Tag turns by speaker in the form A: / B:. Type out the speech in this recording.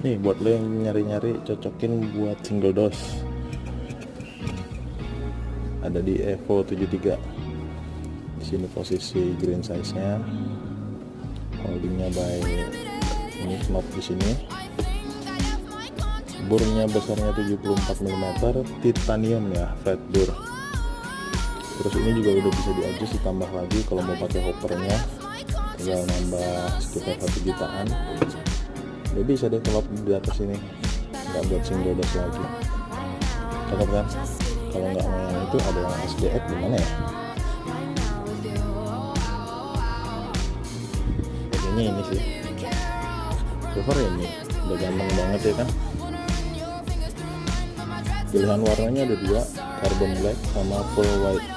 A: Nih buat lo yang nyari-nyari cocokin buat single dos, ada di Evo 73. Di sini posisi green size nya, holdingnya by ini knob di sini. Burnya besarnya 74 mm, titanium ya, flat bur. Terus ini juga udah bisa di-adjust, ditambah lagi kalau mau pakai hoppernya, tinggal nambah sekitar 1 jutaan. Ya bisa deh kalau di atas ini, nggak buat single dos lagi. Cakep kan? Kalau nggak mau yang itu, ada yang SDX gimana ya? Kayaknya ini sih, cover ini udah ganteng banget ya kan. Pilihan warnanya ada 2, carbon black sama full white.